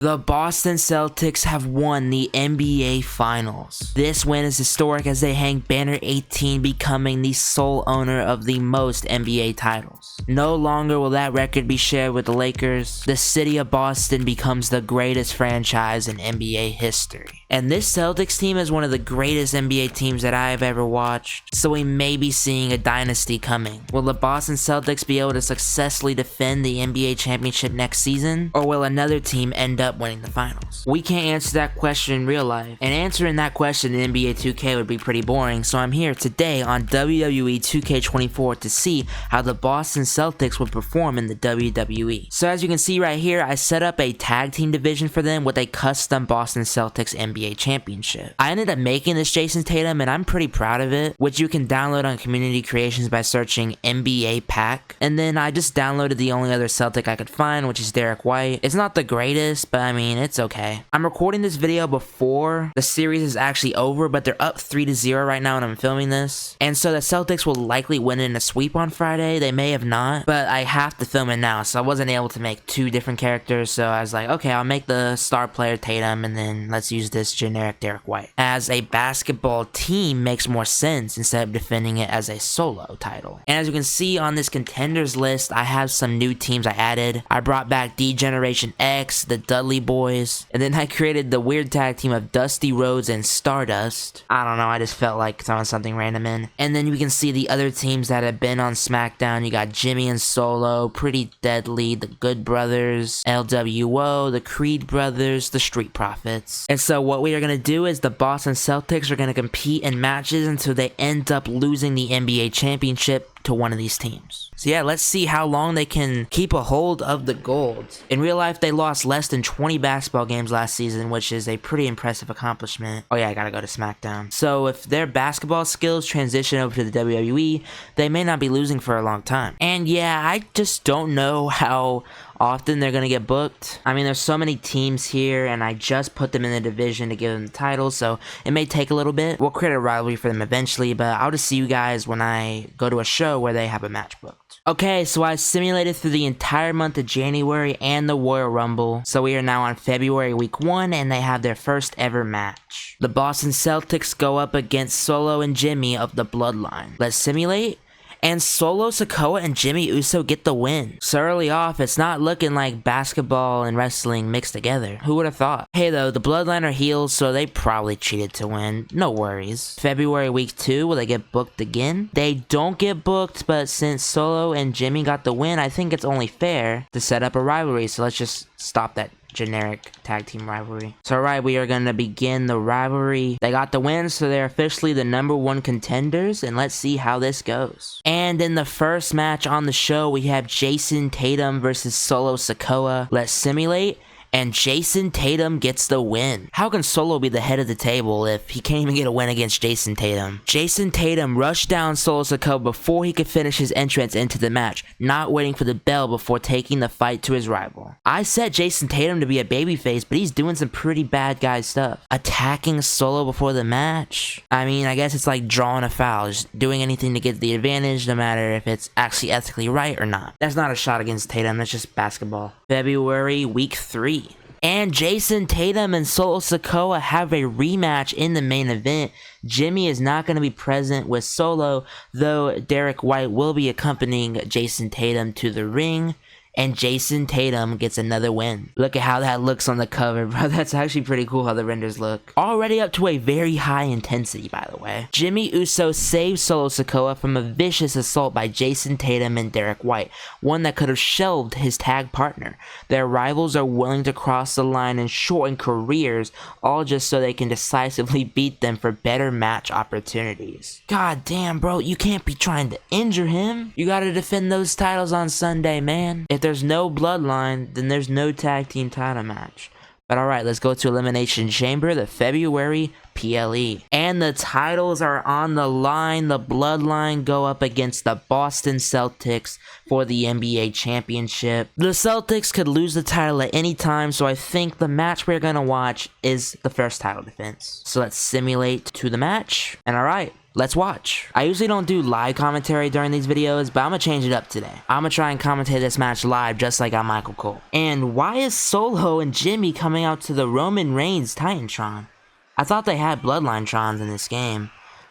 The Boston Celtics have won the NBA Finals. This win is historic as they hang banner 18, becoming the sole owner of the most NBA titles. No longer will that record be shared with the Lakers. The city of Boston becomes the greatest franchise in NBA history. And this Celtics team is one of the greatest NBA teams that I have ever watched, so we may be seeing a dynasty coming. Will the Boston Celtics be able to successfully defend the NBA championship next season, or will another team end up winning the finals? We can't answer that question in real life, and answering that question in NBA 2K would be pretty boring, so I'm here today on WWE 2K24 to see how the Boston Celtics would perform in the WWE. So as you can see right here, I set up a tag team division for them with a custom Boston Celtics NBA championship. I ended up making this Jason Tatum and I'm pretty proud of it, which you can download on Community Creations by searching NBA Pack. And then I just downloaded the only other Celtic I could find, which is Derek White. It's not the greatest, but I mean, it's okay. I'm recording this video before the series is actually over, but they're up 3-0 right now when I'm filming this. And so the Celtics will likely win in a sweep on Friday. They may have not, but I have to film it now, so I wasn't able to make two different characters. So I was like, okay, I'll make the star player Tatum, and then let's use this generic Derek White. As a basketball team makes more sense instead of defending it as a solo title. And as you can see on this contenders list, I have some new teams I added. I brought back D-Generation X, the Dudley Boys, and then I created the weird tag team of Dusty Rhodes and Stardust. I don't know, I just felt like throwing something random in. And then you can see the other teams that have been on SmackDown. You got Jimmy and Solo, Pretty Deadly, the Good Brothers, LWO, the Creed Brothers, the Street Profits. And so what we are going to do is the Boston Celtics are going to compete in matches until they end up losing the NBA championship to one of these teams. So yeah, let's see how long they can keep a hold of the gold. In real life, they lost less than 20 basketball games last season, which is a pretty impressive accomplishment. Oh yeah, I gotta go to SmackDown. So if their basketball skills transition over to the WWE, they may not be losing for a long time. And yeah, I just don't know how often they're gonna get booked. I mean, there's so many teams here, and I just put them in the division to give them the title, so it may take a little bit. We'll create a rivalry for them eventually, but I'll just see you guys when I go to a show where they have a match booked. Okay, so I simulated through the entire month of January and the Royal Rumble. So we are now on February week 1, and they have their first ever match. The Boston Celtics go up against Solo and Jimmy of the Bloodline. Let's simulate. And Solo Sikoa and Jimmy Uso get the win. So early off, it's not looking like basketball and wrestling mixed together. Who would have thought? Hey though, the Bloodline are heels, so they probably cheated to win. No worries. February week 2, will they get booked again? They don't get booked, but since Solo and Jimmy got the win, I think it's only fair to set up a rivalry. So let's just stop that generic tag team rivalry. So alright, we are going to begin the rivalry. They got the win, so they're officially the #1 contenders, and let's see how this goes. And in the first match on the show, we have Jason Tatum versus Solo Sikoa. Let's simulate. And Jason Tatum gets the win. How can Solo be the head of the table if he can't even get a win against Jason Tatum? Jason Tatum rushed down Solo Sikoa before he could finish his entrance into the match, not waiting for the bell before taking the fight to his rival. I set Jason Tatum to be a babyface, but he's doing some pretty bad guy stuff. Attacking Solo before the match? I mean, I guess it's like drawing a foul, just doing anything to get the advantage, no matter if it's actually ethically right or not. That's not a shot against Tatum, that's just basketball. February week 3. And Jason Tatum and Solo Sikoa have a rematch in the main event. Jimmy is not going to be present with Solo, though Derek White will be accompanying Jason Tatum to the ring. And Jason Tatum gets another win. Look at how that looks on the cover, bro. That's actually pretty cool how the renders look. Already up to a very high intensity, by the way. Jimmy Uso saves Solo Sikoa from a vicious assault by Jason Tatum and Derek White, one that could have shelved his tag partner. Their rivals are willing to cross the line and shorten careers, all just so they can decisively beat them for better match opportunities. God damn, bro, you can't be trying to injure him. You gotta defend those titles on Sunday, man. If there's no bloodline, then there's no tag team title match. But alright, let's go to Elimination Chamber, the February PLE. And the titles are on the line. The Bloodline go up against the Boston Celtics for the NBA Championship. The Celtics could lose the title at any time, so I think the match we're gonna watch is the first title defense. So let's simulate to the match. And alright, Let's watch. I usually don't do live commentary during these videos, but I'm gonna change it up today. I'm gonna try and commentate this match live just like on Michael Cole. And why is Solo and Jimmy coming out to the Roman Reigns Titantron? I thought they had Bloodline Trons in this game.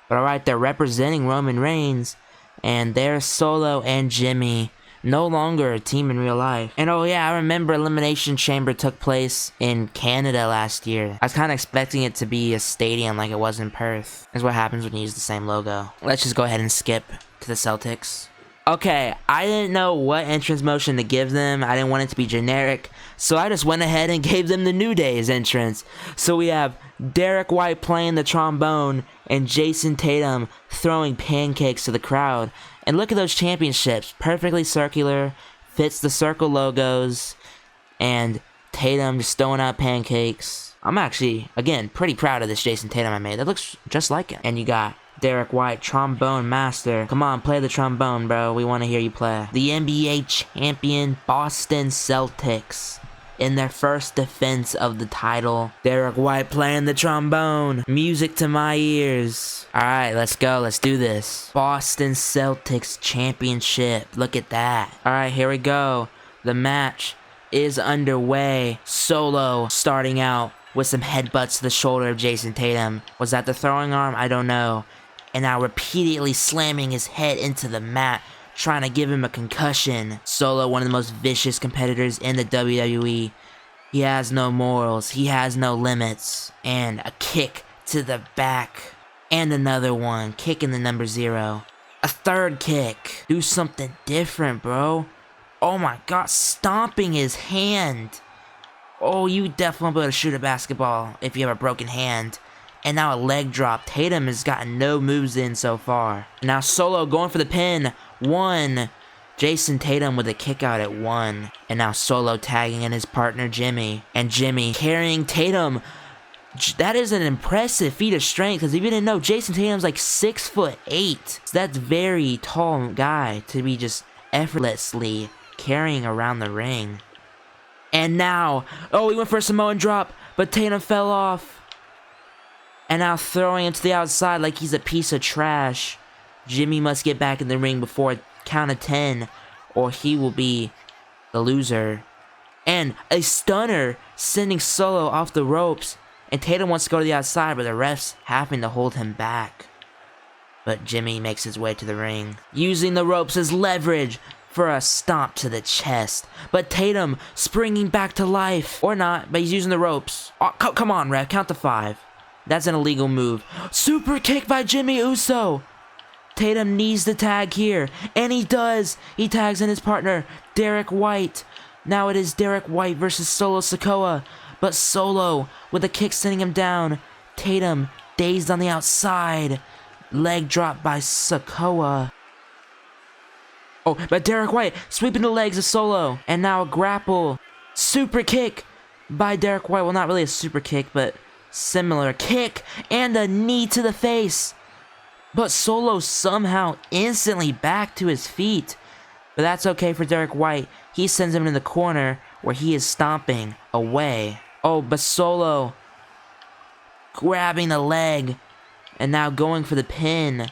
But alright, they're representing Roman Reigns, and there's Solo and Jimmy. No longer a team in real life. And oh yeah, I remember Elimination Chamber took place in Canada last year. I was kind of expecting it to be a stadium like it was in Perth. That's what happens when you use the same logo. Let's just go ahead and skip to the Celtics. Okay, I didn't know what entrance motion to give them. I didn't want it to be generic. So I just went ahead and gave them the New Day's entrance. So we have Derek White playing the trombone and Jason Tatum throwing pancakes to the crowd. And look at those championships, perfectly circular, fits the circle logos, and Tatum just throwing out pancakes. I'm actually, again, pretty proud of this Jason Tatum I made. That looks just like him. And you got Derek White, trombone master. Come on, play the trombone, bro. We want to hear you play. The NBA champion Boston Celtics in their first defense of the title. Derek White playing the trombone. Music to my ears. Alright, let's go. Let's do this. Boston Celtics championship. Look at that. Alright, here we go. The match is underway. Solo starting out with some headbutts to the shoulder of Jason Tatum. Was that the throwing arm? I don't know. And now repeatedly slamming his head into the mat, trying to give him a concussion. Solo, one of the most vicious competitors in the WWE. He has no morals. He has no limits. And a kick to the back. And another one. Kicking the number 0. A third kick. Do something different, bro. Oh my god. Stomping his hand. Oh, you definitely won't be able to shoot a basketball if you have a broken hand. And now a leg drop. Tatum has gotten no moves in so far. Now Solo going for the pin. 1. Jason Tatum with a kick out at 1. And now Solo tagging in his partner Jimmy. And Jimmy carrying Tatum. That is an impressive feat of strength. Because if you didn't know, Jason Tatum's like 6'8". So that's very tall guy to be just effortlessly carrying around the ring. And now, oh, he went for a Samoan drop. But Tatum fell off. And now throwing him to the outside like he's a piece of trash. Jimmy must get back in the ring before a count of 10, or he will be the loser. And a stunner sending Solo off the ropes. And Tatum wants to go to the outside, but the refs having to hold him back. But Jimmy makes his way to the ring, using the ropes as leverage for a stomp to the chest. But Tatum springing back to life. Or not, but he's using the ropes. Oh, come on, ref, count to 5. That's an illegal move. Super kick by Jimmy Uso. Tatum needs the tag here. And he does. He tags in his partner, Derek White. Now it is Derek White versus Solo Sikoa. But Solo with a kick sending him down. Tatum dazed on the outside. Leg drop by Sikoa. Oh, but Derek White sweeping the legs of Solo. And now a grapple. Super kick by Derek White. Well, not really a super kick, but similar kick and a knee to the face. But Solo somehow instantly back to his feet. But that's okay for Derek White. He sends him in the corner where he is stomping away. Oh, but Solo grabbing the leg and now going for the pin.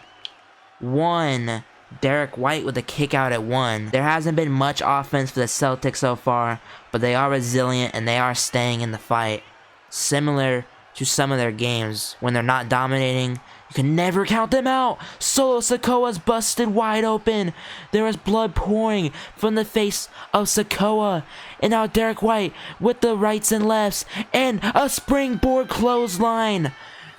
1. Derek White with a kick out at 1. There hasn't been much offense for the Celtics so far, but they are resilient and they are staying in the fight. Similar to some of their games, when they're not dominating, you can never count them out. Solo Sikoa's busted wide open. There is blood pouring from the face of Sikoa. And now Derek White with the rights and lefts. And a springboard clothesline.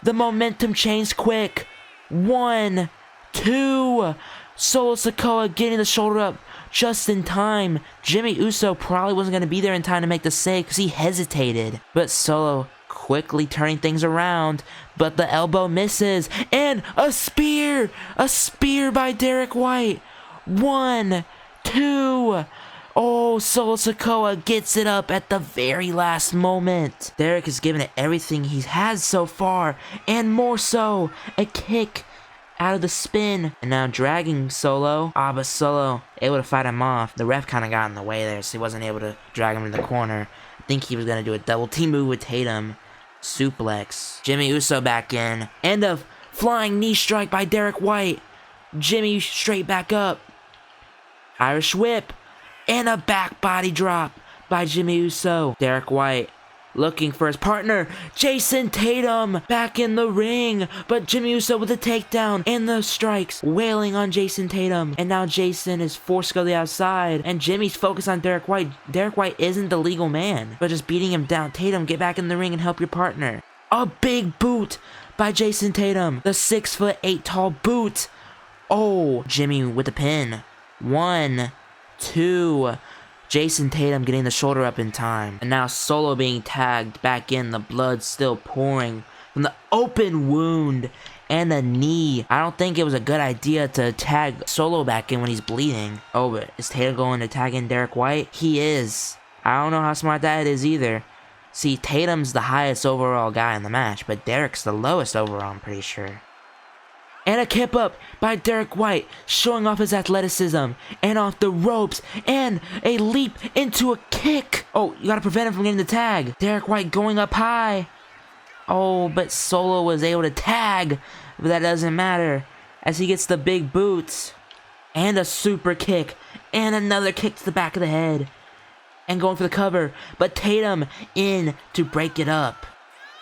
The momentum changed quick. 1, 2. Solo Sikoa getting the shoulder up just in time. Jimmy Uso probably wasn't going to be there in time to make the save because he hesitated. But Solo quickly turning things around, but the elbow misses, and a spear by Derek White. 1, 2. Oh, Solo Sikoa gets it up at the very last moment. Derek has given it everything he has so far, and more so. A kick out of the spin, and now dragging Solo. But Solo able to fight him off. The ref kind of got in the way there, so he wasn't able to drag him in the corner. I think he was going to do a double team move with Tatum. Suplex. Jimmy Uso back in. And a Flying knee strike by Derek White. Jimmy straight back up. Irish whip. And a back body drop by Jimmy Uso. Derek White looking for his partner, Jason Tatum, back in the ring, but Jimmy Uso with the takedown and the strikes, wailing on Jason Tatum, and now Jason is forced to go to the outside, and Jimmy's focused on Derek White. Derek White isn't the legal man, but just beating him down. Tatum, get back in the ring and help your partner. A big boot by Jason Tatum, the 6'8" tall boot. Oh, Jimmy with the pin. 1, 2... Jason Tatum getting the shoulder up in time. And now Solo being tagged back in. The blood still pouring from the open wound and the knee. I don't think it was a good idea to tag Solo back in when he's bleeding. Oh, but is Tatum going to tag in Derek White? He is. I don't know how smart that is either. See, Tatum's the highest overall guy in the match, but Derek's the lowest overall, I'm pretty sure. And a kip up by Derek White, showing off his athleticism, and off the ropes, and a leap into a kick. Oh, you gotta prevent him from getting the tag. Derek White going up high. Oh, but Solo was able to tag, but that doesn't matter, as he gets the big boots, and a super kick, and another kick to the back of the head, and going for the cover, but Tatum in to break it up.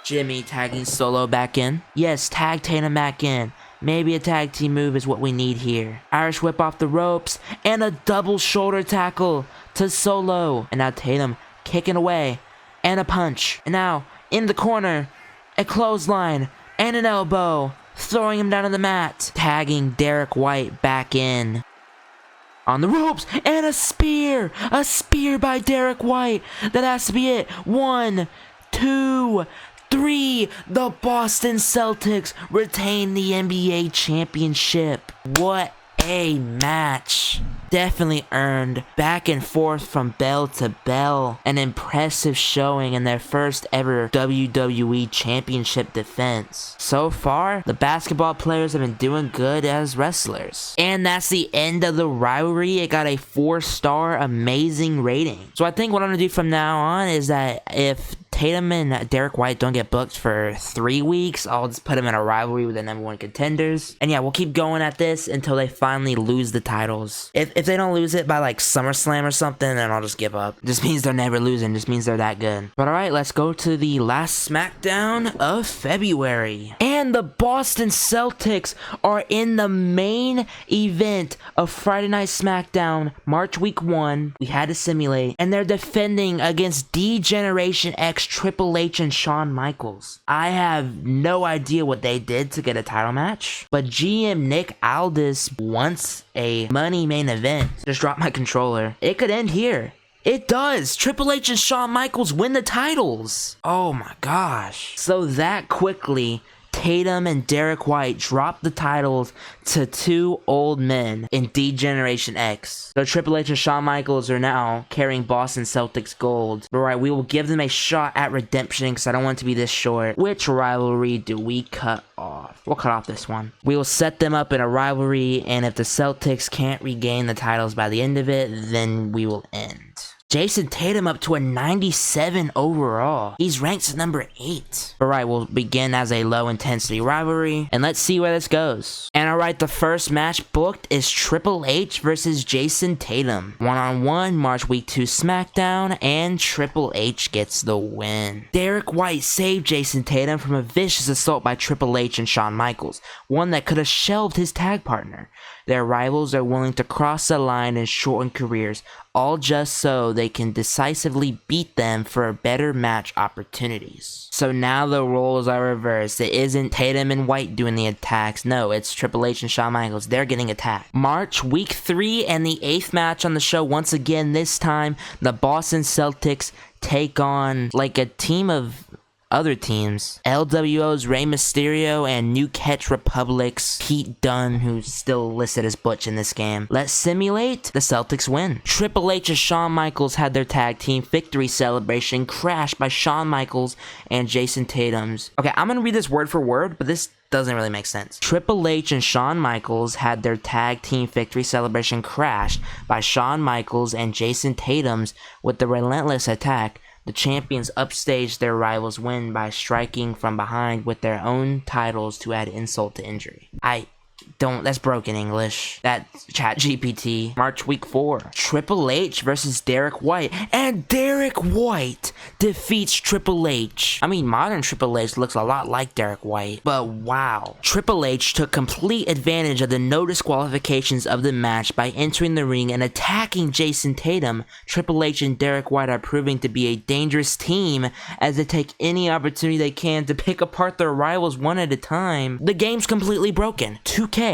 Jimmy tagging Solo back in. Yes, tag Tatum back in. Maybe a tag team move is what we need here. Irish whip off the ropes, and a double shoulder tackle to Solo. And now Tatum kicking away, and a punch. And now, in the corner, a clothesline, and an elbow, throwing him down on the mat. Tagging Derek White back in. On the ropes, and a spear! A spear by Derek White. That has to be it. 1, 2, 3, the Boston Celtics retain the NBA championship. What a match. Definitely earned, back and forth from bell to bell. An impressive showing in their first ever WWE championship defense. So far, the basketball players have been doing good as wrestlers. And that's the end of the rivalry. It got a 4-star amazing rating. So I think what I'm going to do from now on is that if Tatum and Derek White don't get booked for 3 weeks, I'll just put them in a rivalry with the #1 contenders. And yeah, we'll keep going at this until they finally lose the titles. If they don't lose it by like SummerSlam or something, then I'll just give up. Just means they're never losing. Just means they're that good. But alright, let's go to the last SmackDown of February. And the Boston Celtics are in the main event of Friday Night SmackDown, March Week 1. We had to simulate. And they're defending against D-Generation X, Triple H, and Shawn Michaels. I have no idea what they did to get a title match, but GM Nick Aldis wants a money main event. Just dropped my controller. It could end here. It does. Triple H and Shawn Michaels win the titles. Oh my gosh. So that quickly, Tatum and Derek White dropped the titles to 2 old men in D-Generation X. So Triple H and Shawn Michaels are now carrying Boston Celtics gold. Alright, we will give them a shot at redemption because I don't want it to be this short. Which rivalry do we cut off? We'll cut off this one. We will set them up in a rivalry, and if the Celtics can't regain the titles by the end of it, then we will end. Jason Tatum up to a 97 overall. He's ranked at number 8. Alright, we'll begin as a low intensity rivalry, and let's see where this goes. And alright, the first match booked is Triple H versus Jason Tatum. 1-on-1, March Week 2 SmackDown, and Triple H gets the win. Derek White saved Jason Tatum from a vicious assault by Triple H and Shawn Michaels, one that could have shelved his tag partner. Their rivals are willing to cross the line and shorten careers, all just so they can decisively beat them for better match opportunities. So now the roles are reversed. It isn't Tatum and White doing the attacks. No, it's Triple H and Shawn Michaels. They're getting attacked. March Week 3 and the 8th match on the show. Once again, this time, the Boston Celtics take on like a team of other teams. LWO's Rey Mysterio and New Catch Republic's Pete Dunne, who's still listed as Butch in this game. Let's simulate. The Celtics win. Triple H and Shawn Michaels had their tag team victory celebration crashed by Shawn Michaels and Jason Tatum's. Okay, I'm gonna read this word for word, but this doesn't really make sense. Triple H and Shawn Michaels had their tag team victory celebration crashed by Shawn Michaels and Jason Tatum's with the relentless attack The champions upstaged their rivals' win by striking from behind with their own titles to add insult to injury. That's broken English. That's ChatGPT. March week 4. Triple H versus Derek White. And Derek White defeats Triple H. I mean, modern Triple H looks a lot like Derek White. But wow. Triple H took complete advantage of the no disqualifications of the match by entering the ring and attacking Jason Tatum. Triple H and Derek White are proving to be a dangerous team as they take any opportunity they can to pick apart their rivals one at a time. The game's completely broken. 2K.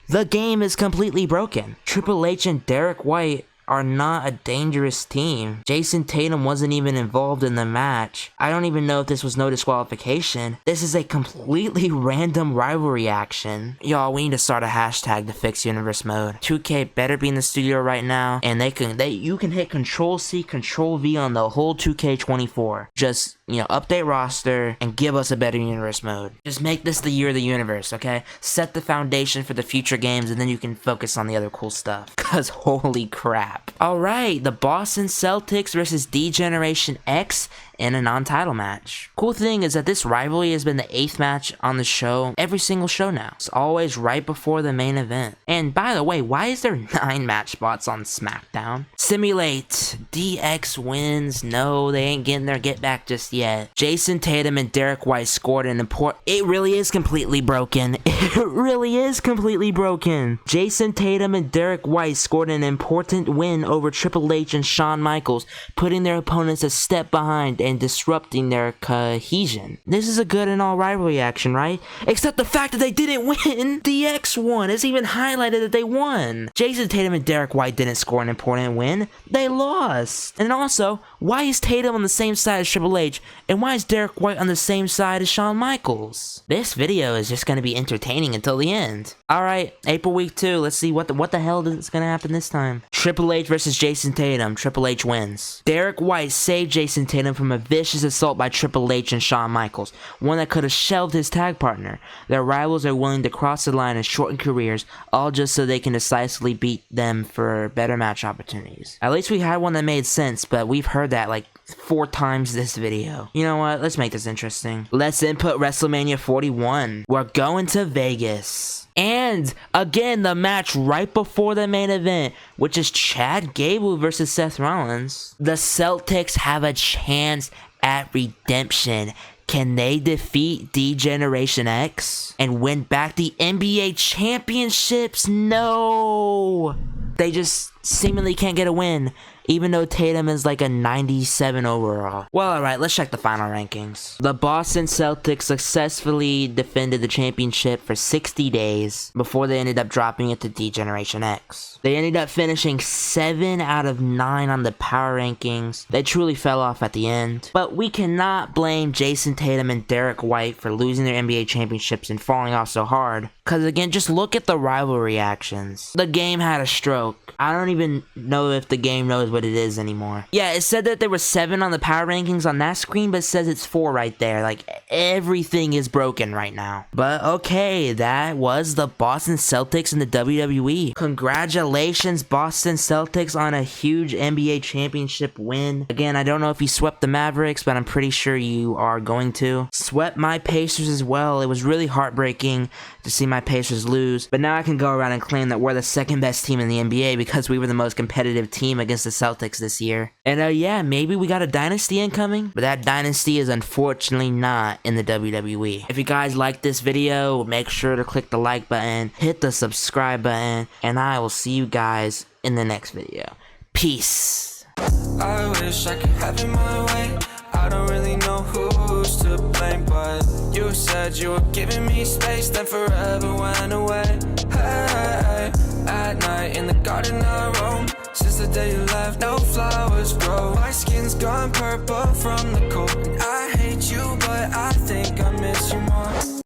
The game is completely broken. Triple H and Derek White are not a dangerous team. Jason Tatum wasn't even involved in the match. I don't even know if this was no disqualification. This is a completely random rivalry action. Y'all, we need to start a hashtag to fix universe mode. 2K better be in the studio right now, and you can hit Control-C, Control-V on the whole 2K24. Just, update roster and give us a better universe mode. Just make this the year of the universe, okay? Set the foundation for the future games, and then you can focus on the other cool stuff. Cause holy crap. Alright, the Boston Celtics versus D-Generation X in a non-title match. Cool thing is that this rivalry has been the 8th match on the show, every single show now. It's always right before the main event. And by the way, why is there 9 match spots on SmackDown? Simulate. DX wins. No, they ain't getting their get back just yet. Jason Tatum and Derek White scored an important... It really is completely broken. It really is completely broken. Jason Tatum and Derek White scored an important win over Triple H and Shawn Michaels, putting their opponents a step behind and disrupting their cohesion. This is a good and all rivalry action, right? Except the fact that they didn't win. DX won. It's even highlighted that they won. Jason Tatum and Derek White didn't score an important win. They lost. And also, why is Tatum on the same side as Triple H? And why is Derek White on the same side as Shawn Michaels? This video is just going to be entertaining until the end. Alright, April week 2. Let's see what the hell is going to happen this time. Triple H versus Jason Tatum. Triple H wins. Derek White saved Jason Tatum from a vicious assault by Triple H and Shawn Michaels, one that could have shelved his tag partner. Their rivals are willing to cross the line and shorten careers, all just so they can decisively beat them for better match opportunities. At least we had one that made sense, but we've heard that like 4 times this video. You know what? Let's make this interesting. Let's input WrestleMania 41. We're going to Vegas. And again, the match right before the main event, which is Chad Gable versus Seth Rollins. The Celtics have a chance at redemption. Can they defeat D-Generation X and win back the NBA championships? No! They just seemingly can't get a win, even though Tatum is like a 97 overall. Well, alright, let's check the final rankings. The Boston Celtics successfully defended the championship for 60 days before they ended up dropping it to D-Generation X. They ended up finishing 7 out of 9 on the power rankings. They truly fell off at the end. But we cannot blame Jason Tatum and Derek White for losing their NBA championships and falling off so hard. Because again, just look at the rivalry actions. The game had a stroke. I don't even know if the game knows what it is anymore. Yeah, it said that there were 7 on the power rankings on that screen, but it says it's 4 right there. Like, everything is broken right now. But okay, that was the Boston Celtics in the WWE. Congratulations, Boston Celtics, on a huge NBA championship win. Again, I don't know if you swept the Mavericks, but I'm pretty sure you are going to. Swept my Pacers as well. It was really heartbreaking to see my Pacers lose, but now I can go around and claim that we're the second best team in the NBA because we were the most competitive team against the Celtics this year. And yeah, maybe we got a dynasty incoming, but that dynasty is unfortunately not in the WWE. If you guys like this video, make sure to click the like button, hit the subscribe button, and I will see you guys in the next video. Peace. I wish I could have it my way. I don't really know who's to blame, but you said you were giving me space, then forever went away. Hey, at night in the garden I roam. Since the day you left, no flowers grow. My skin's gone purple from the cold, and I hate you, but I think I miss you more.